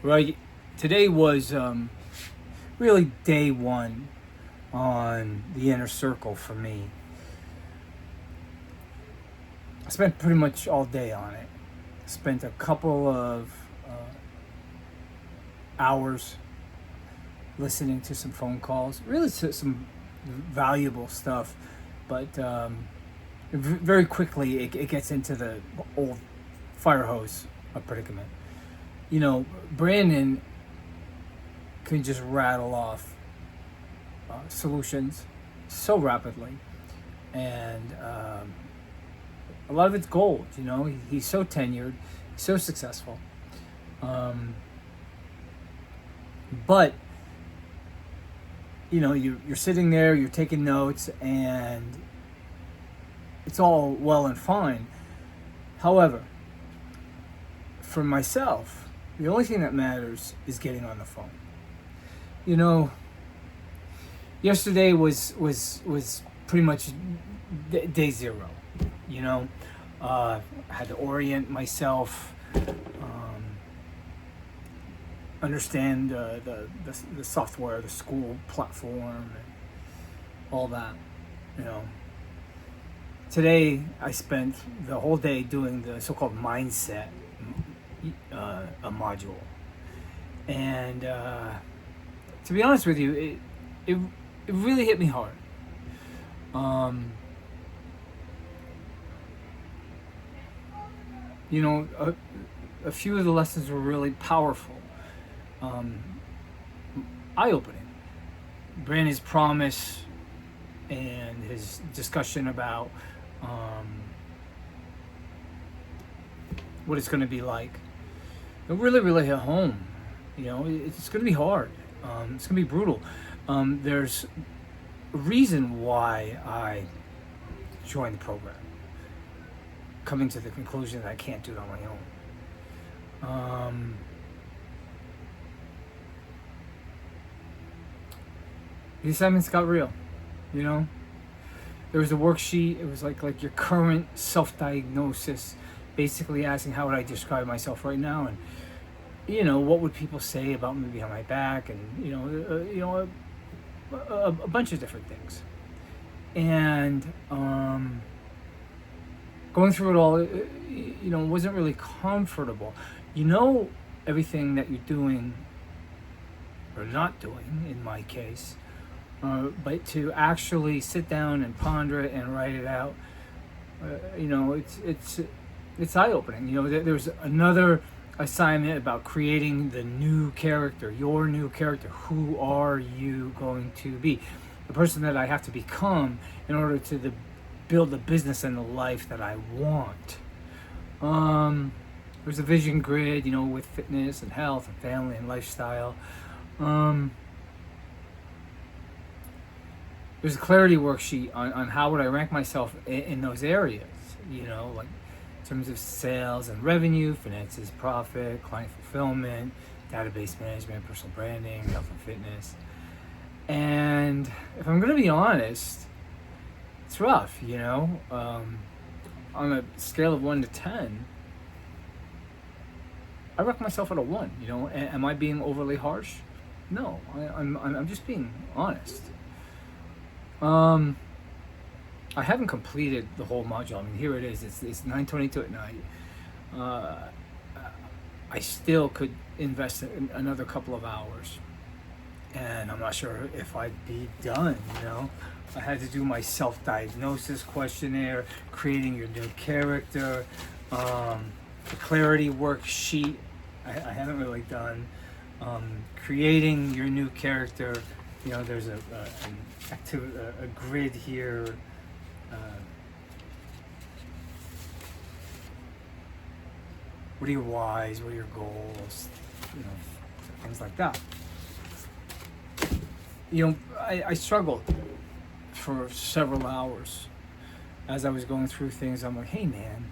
Right. Today was really day one on the inner circle for me. I spent pretty much all day on it. Spent a couple of hours listening to some phone calls, really some valuable stuff, but very quickly it gets into the old fire hose of predicament. You know, Brandon can just rattle off solutions so rapidly, and a lot of it's gold. You know, he's so tenured, so successful, but you know, you're sitting there, you're taking notes, and it's all well and fine. However, for myself, the only thing that matters is getting on the phone. You know, yesterday was pretty much day zero. You know, I had to orient myself, understand the software, the school platform, and all that. You know, today I spent the whole day doing the so-called mindset a module, and to be honest with you, it really hit me hard. You know, a few of the lessons were really powerful, eye-opening. Brandon's promise and his discussion about what it's going to be like, it really hit home. You know, it's going to be hard. It's going to be brutal. There's a reason why I joined the program, coming to the conclusion that I can't do it on my own. The assignments got real. You know, there was a worksheet. It was like your current self-diagnosis, basically asking how would I describe myself right now, and you know, what would people say about me behind my back, and a bunch of different things. And going through it all, you know, wasn't really comfortable. You know, everything that you're doing or not doing, in my case, but to actually sit down and ponder it and write it out, you know, it's eye-opening. You know, there's another assignment about creating the new character, your new character. Who are you going to be? The person that I have to become in order to build the business and the life that I want. There's a vision grid, you know, with fitness and health and family and lifestyle. There's a clarity worksheet on how would I rank myself in those areas, you know, like in terms of sales and revenue, finances, profit, client fulfillment, database management, personal branding, health and fitness. And if I'm going to be honest, it's rough, you know. On a scale of 1 to 10, I rank myself at a 1. You know, am I being overly harsh? No, I'm just being honest. I haven't completed the whole module. I mean, here it is. It's 9:22 at night. I still could invest in another couple of hours, and I'm not sure if I'd be done. You know, I had to do my self-diagnosis questionnaire, creating your new character, the clarity worksheet. I haven't really done. Creating your new character. You know, there's a grid here. What are your whys? What are your goals? You know, things like that. You know, I struggled for several hours as I was going through things. I'm like, hey man,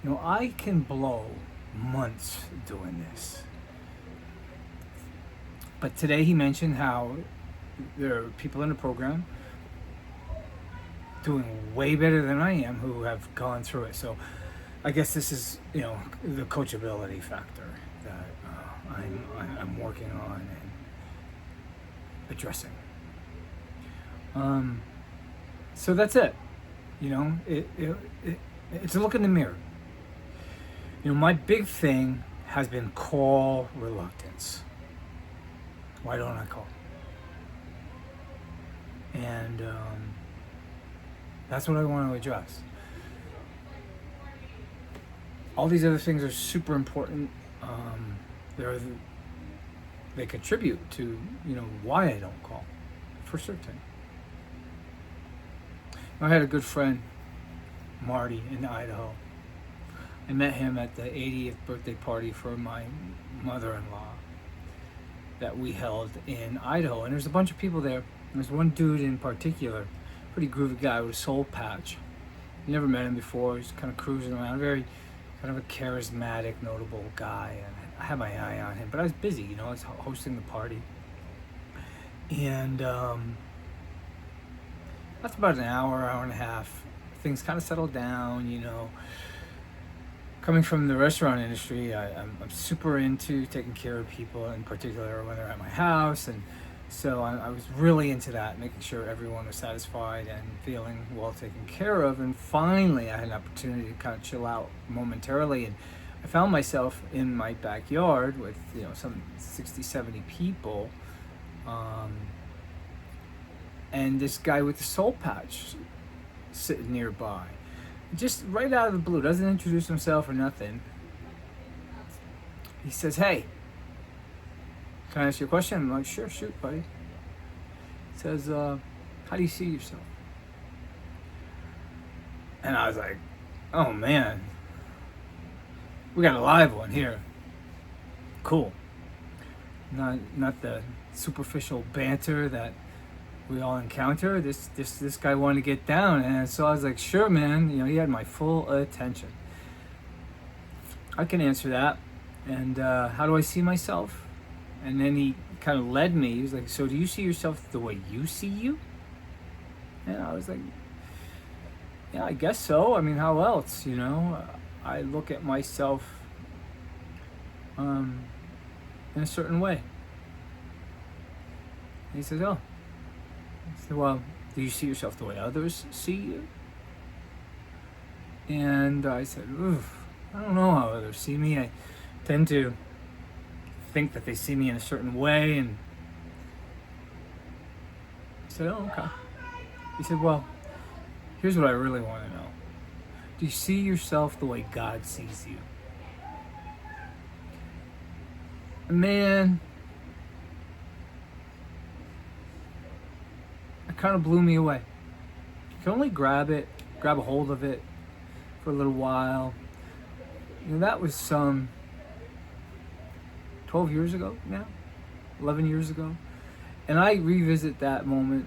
you know, I can blow months doing this. But today he mentioned how there are people in the program doing way better than I am who have gone through it. So I guess this is, you know, the coachability factor. that I'm working on and addressing. So that's it. You know, it's a look in the mirror. You know, my big thing has been call reluctance. Why don't I call? And that's what I want to address. All these other things are super important. They contribute to, you know, why I don't call, for certain. I had a good friend, Marty, in Idaho. I met him at the 80th birthday party for my mother-in-law that we held in Idaho. And there's a bunch of people there. There's one dude in particular, pretty groovy guy with a soul patch. Never met him before. He's kind of cruising around, very kind of a charismatic, notable guy. And I had my eye on him, but I was busy, you know, I was hosting the party. And that's about an hour and a half. Things kind of settled down, you know. Coming from the restaurant industry, I'm super into taking care of people, in particular when they're at my house. And so I was really into that, making sure everyone was satisfied and feeling well taken care of. And finally, I had an opportunity to kind of chill out momentarily. And I found myself in my backyard with, you know, some 60, 70 people. And this guy with the soul patch sitting nearby. Just right out of the blue, doesn't introduce himself or nothing. He says, "Hey, can I ask you a question?" I'm like, "Sure, shoot, buddy." He says, "How do you see yourself?" And I was like, "Oh man, we got a live one here. Cool. Not the superficial banter that we all encounter. This guy wanted to get down." And so I was like, "Sure, man." You know, he had my full attention. I can answer that. And how do I see myself? And then he kind of led me. He was like, "So do you see yourself the way you see you?" And I was like, "Yeah, I guess so. I mean, how else, you know? I look at myself in a certain way." And he says, "Oh." I said, "Well, do you see yourself the way others see you?" And I said, "Oof, I don't know how others see me. I tend to think that they see me in a certain way." And I said, "Oh, okay." He said, "Well, here's what I really want to know. Do you see yourself the way God sees you?" Man, it kind of blew me away. You can only grab a hold of it for a little while. You know, that was some 12 years ago now, 11 years ago. And I revisit that moment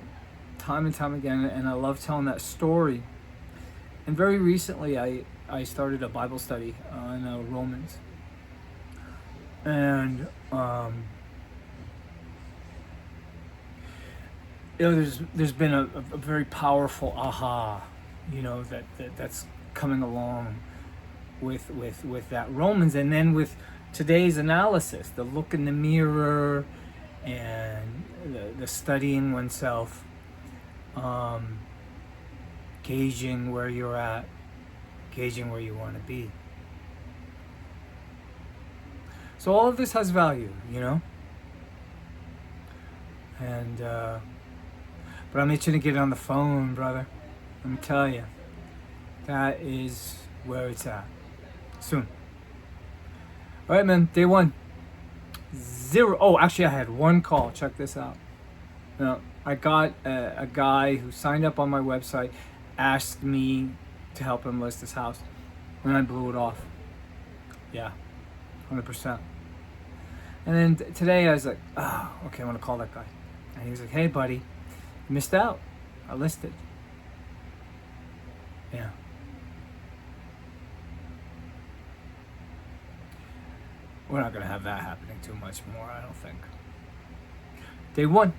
time and time again, and I love telling that story. And very recently, I started a Bible study on Romans. And you know, there's been a very powerful aha, you know, that's coming along with that Romans, and then with today's analysis, the look in the mirror, and the studying oneself, gauging where you're at, gauging where you want to be. So all of this has value, you know. And but I'm itching to get on the phone, brother. Let me tell you, that is where it's at. Soon. All right, man. Day 1. 0. Oh, actually, I had one call. Check this out. Now, I got a guy who signed up on my website, asked me to help him list his house, and I blew it off. Yeah, 100%. And then today I was like, "Oh, okay, I'm gonna call that guy." And he was like, "Hey, buddy, you missed out. I listed." Yeah. We're not gonna have that happening too much more, I don't think. Day 1.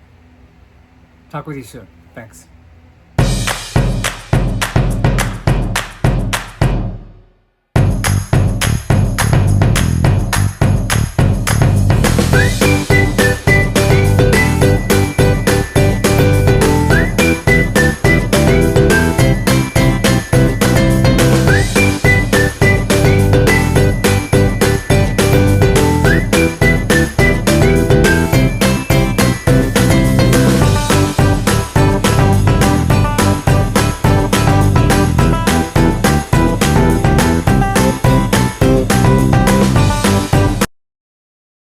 Talk with you soon. Thanks.